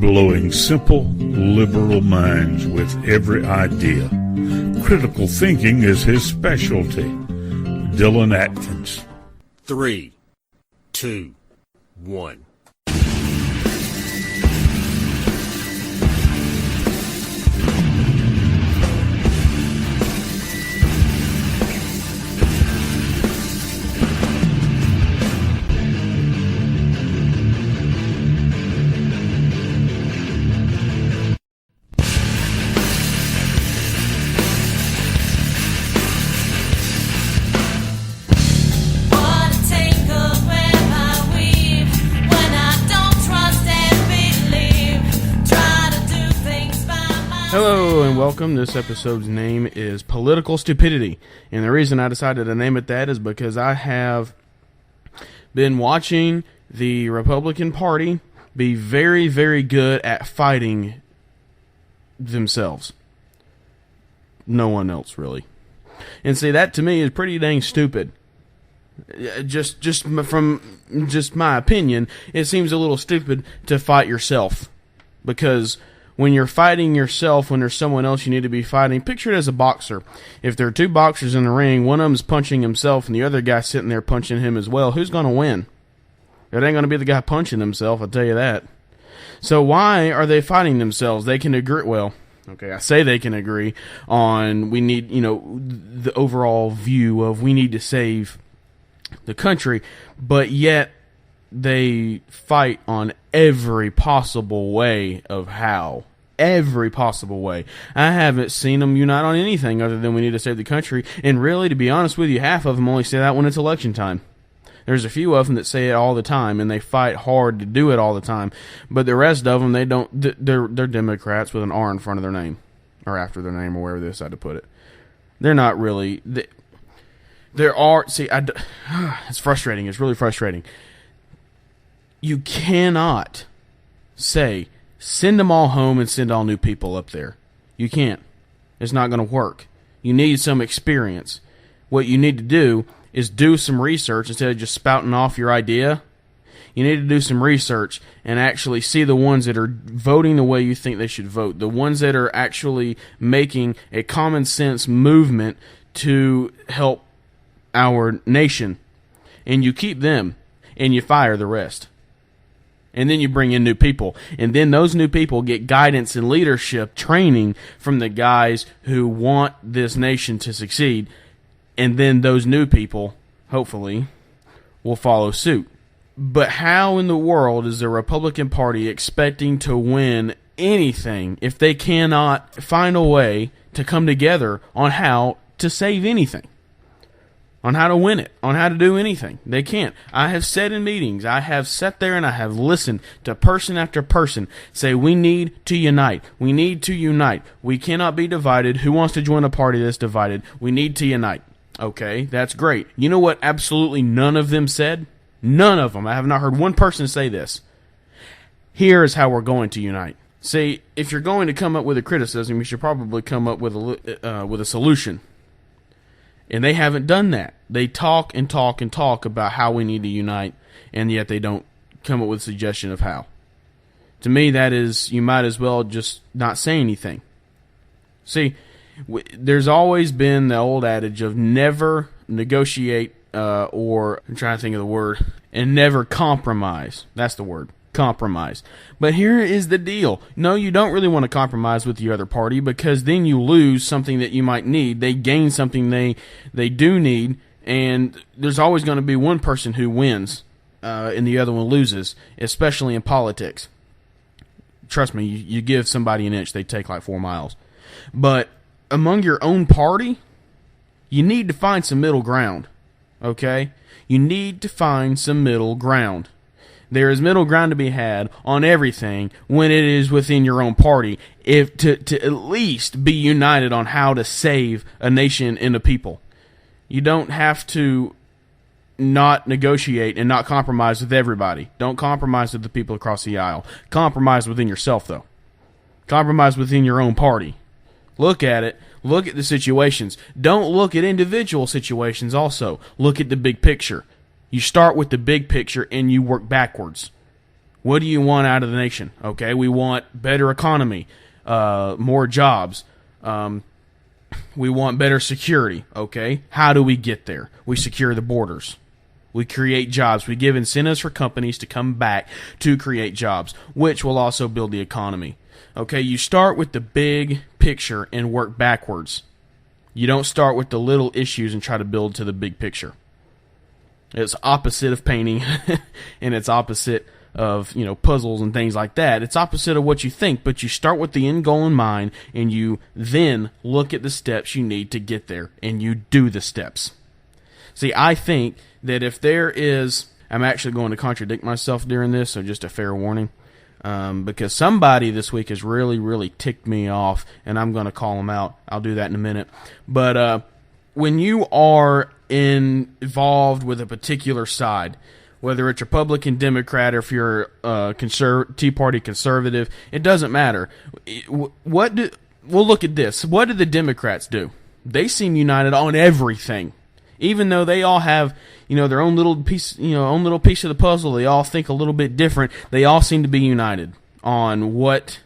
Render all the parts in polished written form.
mind-blowing, simple, liberal minds with every idea. Critical thinking is his specialty. Dillon Atkins. 3, 2, 1. Hello and welcome. This episode's name is Political Stupidity, and the reason I decided to name it that is because I have been watching the Republican Party be very, very good at fighting themselves. No one else, really. And see, that to me is pretty dang stupid. Just from my opinion, it seems a little stupid to fight yourself, because when you're fighting yourself, when there's someone else you need to be fighting, picture it as a boxer. If there are two boxers in the ring, one of them's punching himself and the other guy's sitting there punching him as well, who's going to win? It ain't going to be the guy punching himself, I'll tell you that. So why are they fighting themselves? They can agree, well, okay, I say they can agree on we need, the overall view of we need to save the country, but yet they fight on every possible way of how. Every possible way. I haven't seen them unite on anything other than we need to save the country. And really, to be honest with you, half of them only say that when it's election time. There's a few of them that say it all the time, and they fight hard to do it all the time. But the rest of them, they don't. They're Democrats with an R in front of their name, or after their name, or wherever they decide to put it. They're not really. There are. See, it's frustrating. It's really frustrating. You cannot say, send them all home and send all new people up there. You can't. It's not going to work. You need some experience. What you need to do is do some research instead of just spouting off your idea. You need to do some research and actually see the ones that are voting the way you think they should vote. The ones that are actually making a common sense movement to help our nation. And you keep them and you fire the rest. And then you bring in new people. And then those new people get guidance and leadership training from the guys who want this nation to succeed. And then those new people, hopefully, will follow suit. But how in the world is the Republican Party expecting to win anything if they cannot find a way to come together on how to save anything? On how to win it, on how to do anything. They can't. I have said in meetings, I have sat there and I have listened to person after person say, we need to unite. We need to unite. We cannot be divided. Who wants to join a party that's divided? We need to unite. Okay, that's great. You know what absolutely none of them said? None of them. I have not heard one person say this. Here is how we're going to unite. See, if you're going to come up with a criticism, you should probably come up with a solution. And they haven't done that. They talk and talk and talk about how we need to unite, and yet they don't come up with a suggestion of how. To me, that is, you might as well just not say anything. See, there's always been the old adage of never negotiate, or, I'm trying to think of the word, and never compromise. That's the word. Compromise. But here is the deal. No, you don't really want to compromise with the other party, because then you lose something that you might need. They gain something they do need, and there's always going to be one person who wins and the other one loses, especially in politics. Trust me, you give somebody an inch, they take like 4 miles. But among your own party, you need to find some middle ground, okay? You need to find some middle ground. There is middle ground to be had on everything when it is within your own party, if to at least be united on how to save a nation and a people. You don't have to not negotiate and not compromise with everybody. Don't compromise with the people across the aisle. Compromise within yourself, though. Compromise within your own party. Look at it. Look at the situations. Don't look at individual situations also. Look at the big picture. You start with the big picture and you work backwards. What do you want out of the nation? Okay, we want better economy, more jobs. We want better security. Okay, how do we get there? We secure the borders. We create jobs. We give incentives for companies to come back to create jobs, which will also build the economy. Okay, you start with the big picture and work backwards. You don't start with the little issues and try to build to the big picture. It's opposite of painting, and it's opposite of, puzzles and things like that. It's opposite of what you think, but you start with the end goal in mind, and you then look at the steps you need to get there, and you do the steps. See, I think that if there is... I'm actually going to contradict myself during this, so just a fair warning. Because somebody this week has really, really ticked me off, and I'm going to call them out. I'll do that in a minute. But when you are involved with a particular side, whether it's Republican, Democrat, or if you're Tea Party conservative, it doesn't matter. We'll look at this. What do the Democrats do? They seem united on everything. Even though they all have, their own little piece, own little piece of the puzzle, they all think a little bit different. They all seem to be united on what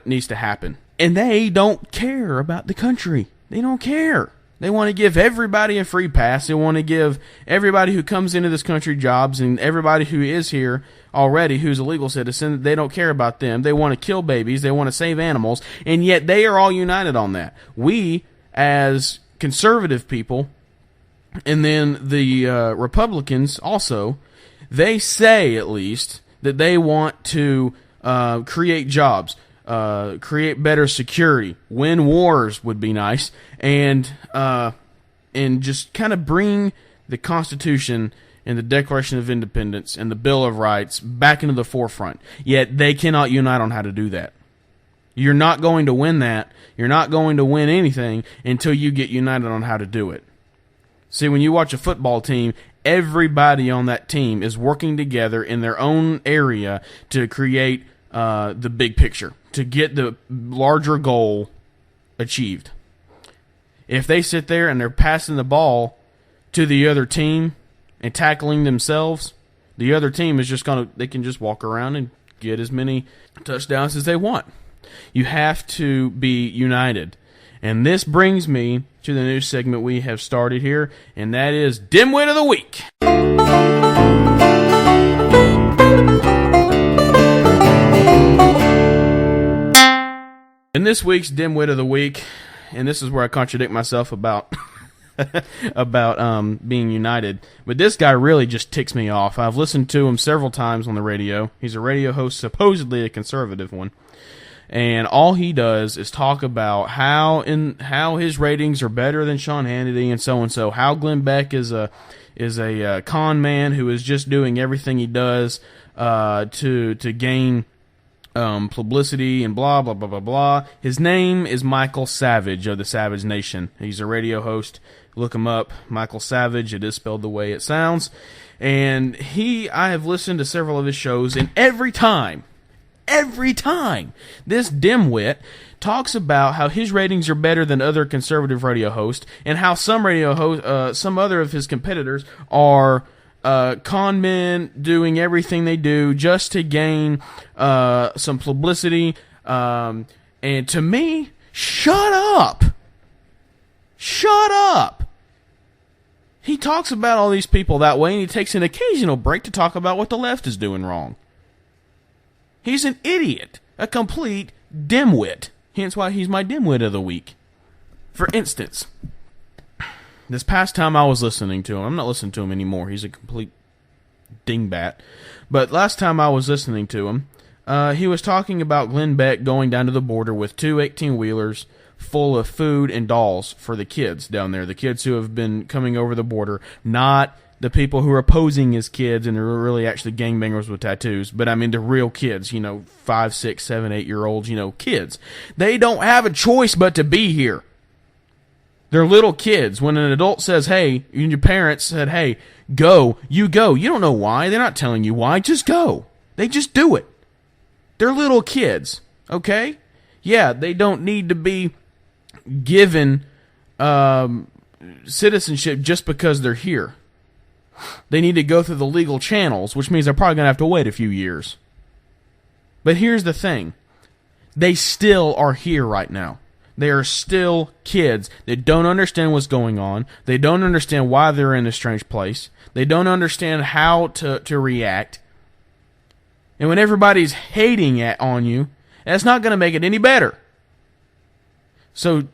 needs to happen. And they don't care about the country. They don't care. They want to give everybody a free pass. They want to give everybody who comes into this country jobs, and everybody who is here already who's a legal citizen, they don't care about them. They want to kill babies. They want to save animals. And yet they are all united on that. We, as conservative people, and then the Republicans also, they say at least that they want to create jobs, create better security, win wars would be nice, and just kind of bring the Constitution and the Declaration of Independence and the Bill of Rights back into the forefront. Yet they cannot unite on how to do that. You're not going to win that. You're not going to win anything until you get united on how to do it. See, when you watch a football team, everybody on that team is working together in their own area to create the big picture, to get the larger goal achieved. If they sit there and they're passing the ball to the other team and tackling themselves, the other team is just they can just walk around and get as many touchdowns as they want. You have to be united. And this brings me to the new segment we have started here, and that is DIMWIT of the Week. In this week's DIMWIT of the Week, and this is where I contradict myself about being united, but this guy really just ticks me off. I've listened to him several times on the radio. He's a radio host, supposedly a conservative one. And all he does is talk about how his ratings are better than Sean Hannity and so. How Glenn Beck is a con man who is just doing everything he does to gain publicity and blah blah blah blah blah. His name is Michael Savage of the Savage Nation. He's a radio host. Look him up, Michael Savage. It is spelled the way it sounds. And I have listened to several of his shows, and every time this dimwit talks about how his ratings are better than other conservative radio hosts, and how some other of his competitors are con men doing everything they do just to gain some publicity. And to me, shut up. He talks about all these people that way, and he takes an occasional break to talk about what the left is doing wrong. He's an idiot, a complete dimwit. Hence why he's my dimwit of the week. For instance, this past time I was listening to him, I'm not listening to him anymore. He's a complete dingbat. But last time I was listening to him, he was talking about Glenn Beck going down to the border with two 18-wheelers full of food and dolls for the kids down there. The kids who have been coming over the border, not the people who are posing as kids and are really actually gangbangers with tattoos. But I mean the real kids, 5, 6, 7, 8-year-olds, kids. They don't have a choice but to be here. They're little kids. When an adult says, hey, and your parents said, hey, go, you go. You don't know why. They're not telling you why. Just go. They just do it. They're little kids, okay? Yeah, they don't need to be given citizenship just because they're here. they need to go through the legal channels, which means they're probably going to have to wait a few years. But here's the thing. They still are here right now. They are still kids that don't understand what's going on. They don't understand why they're in a strange place. They don't understand how to react. And when everybody's hating on you, that's not going to make it any better. So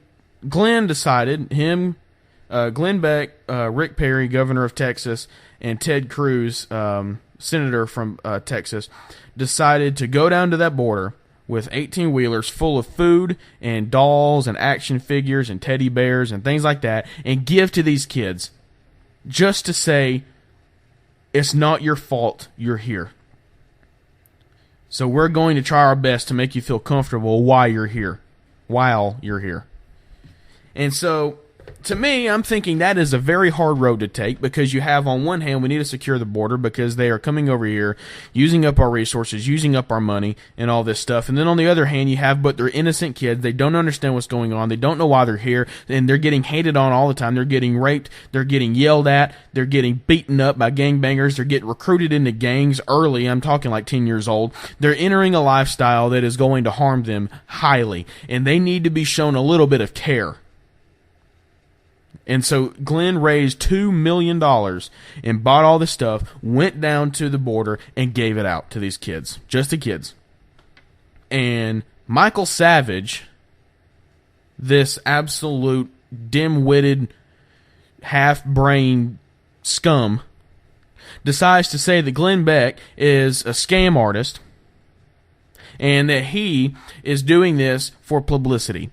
Glenn decided, Glenn Beck, Rick Perry, governor of Texas, and Ted Cruz, senator from Texas, decided to go down to that border with 18-wheelers full of food and dolls and action figures and teddy bears and things like that, and give to these kids just to say, it's not your fault you're here. So we're going to try our best to make you feel comfortable while you're here. And so, to me, I'm thinking that is a very hard road to take, because you have, on one hand, we need to secure the border because they are coming over here, using up our resources, using up our money, and all this stuff. And then on the other hand, you have, but they're innocent kids. They don't understand what's going on. They don't know why they're here, and they're getting hated on all the time. They're getting raped. They're getting yelled at. They're getting beaten up by gangbangers. They're getting recruited into gangs early. I'm talking like 10 years old. They're entering a lifestyle that is going to harm them highly, and they need to be shown a little bit of care. And so Glenn raised $2 million and bought all this stuff, went down to the border, and gave it out to these kids. Just the kids. And Michael Savage, this absolute dim-witted, half-brained scum, decides to say that Glenn Beck is a scam artist and that he is doing this for publicity.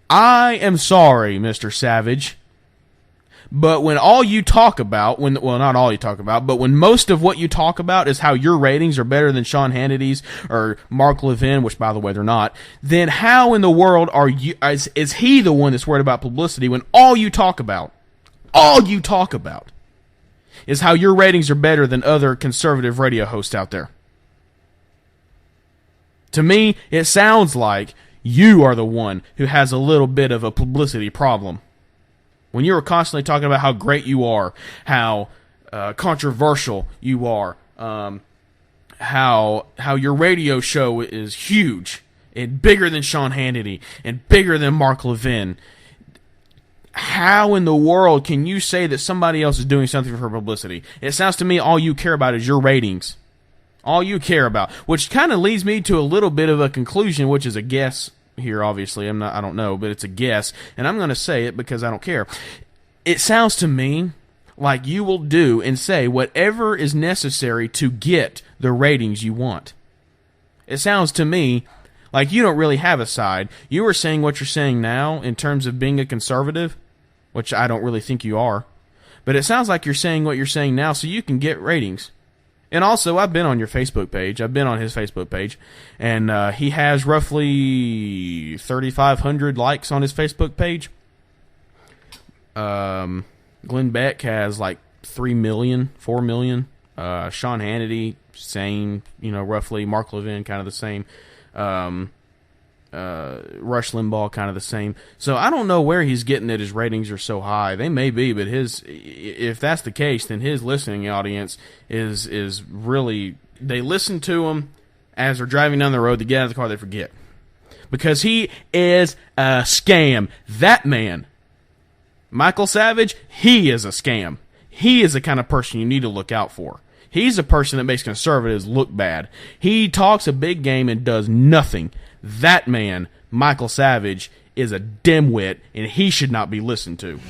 I am sorry, Mr. Savage, but when all you talk about, not all you talk about, but when most of what you talk about is how your ratings are better than Sean Hannity's or Mark Levin, which by the way they're not, then how in the world is he the one that's worried about publicity when all you talk about is how your ratings are better than other conservative radio hosts out there? To me, it sounds like you are the one who has a little bit of a publicity problem. When you're constantly talking about how great you are, how controversial you are, how your radio show is huge and bigger than Sean Hannity and bigger than Mark Levin, how in the world can you say that somebody else is doing something for publicity? It sounds to me all you care about is your ratings. All you care about, which kind of leads me to a little bit of a conclusion, which is a guess. Here, obviously, I don't know, but it's a guess, and I'm going to say it because I don't care. It sounds to me like you will do and say whatever is necessary to get the ratings you want. It sounds to me like you don't really have a side. You are saying what you're saying now in terms of being a conservative, which I don't really think you are, but it sounds like you're saying what you're saying now so you can get ratings. And also, I've been on your Facebook page. I've been on his Facebook page. And he has roughly 3,500 likes on his Facebook page. Glenn Beck has like 3 million, 4 million. Sean Hannity, same, roughly. Mark Levin, kind of the same. Rush Limbaugh, kind of the same. So I don't know where he's getting that his ratings are so high. They may be, but if that's the case, then his listening audience is really, they listen to him as they're driving down the road. They get out of the car, they forget. Because he is a scam. That man, Michael Savage, he is a scam. He is the kind of person you need to look out for. He's a person that makes conservatives look bad. He talks a big game and does nothing. That man, Michael Savage, is a dimwit, and he should not be listened to.